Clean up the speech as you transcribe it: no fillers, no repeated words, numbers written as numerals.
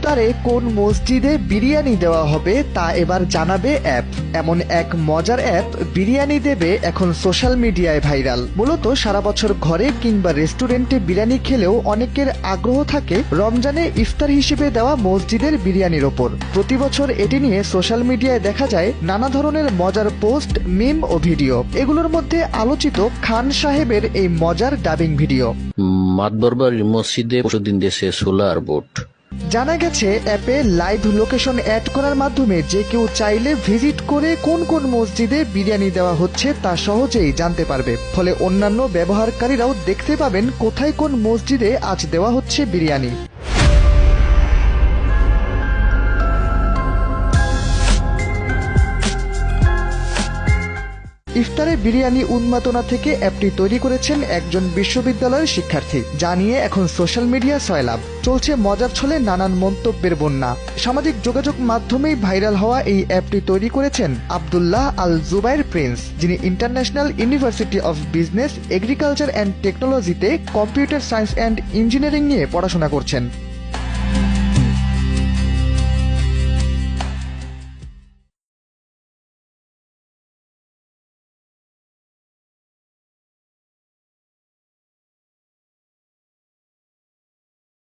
ইফতারে কোন মসজিদে বিরিয়ানি দেওয়া হবে তা এবার জানাবে অ্যাপ। এমন এক মজার অ্যাপ বিরিয়ানি দেবে এখন সোশ্যাল মিডিয়ায় ভাইরাল। মূলত সারা বছর ঘরে কিংবা রেস্টুরেন্টে বিরিয়ানি খেলেও অনেকের আগ্রহ থাকে রমজানে ইফতার হিসেবে দেওয়া মসজিদের বিরিয়ানির ওপর। প্রতি বছর এটি নিয়ে সোশ্যাল মিডিয়ায় দেখা যায় নানা ধরনের মজার পোস্ট, মিম ও ভিডিও। এগুলোর মধ্যে আলোচিত খান সাহেবের এই মজার ডাবিং ভিডিও। মাতবরবাড়ির মসজিদে পরশুদিন দেশে সোলার বোট। জানা গেছে অ্যাপে লাইভ লোকেশন অ্যাড করার মাধ্যমে যে কেউ চাইলে ভিজিট করে কোন কোন মসজিদে বিরিয়ানি দেওয়া হচ্ছে তা সহজেই জানতে পারবে। ফলে অন্যান্য ব্যবহারকারীরাও দেখতে পাবেন কোথায় কোন মসজিদে আজ দেওয়া হচ্ছে বিরিয়ানি। ইফতারে বিরিয়ানি উন্মাদনা থেকে অ্যাপটি তৈরি করেছেন একজন বিশ্ববিদ্যালয়ের শিক্ষার্থী। জানিয়ে এখন সোশ্যাল মিডিয়া সয়লাব। চলছে মজার ছলে নানান মন্তব্যের বন্যা। সামাজিক যোগাযোগ মাধ্যমেই ভাইরাল হওয়া এই অ্যাপটি তৈরি করেছেন আব্দুল্লাহ আল জুবাইর প্রিন্স, যিনি international university of business, agriculture and টেকনোলজিতে কম্পিউটার সায়েন্স অ্যান্ড ইঞ্জিনিয়ারিং নিয়ে পড়াশোনা করছেন।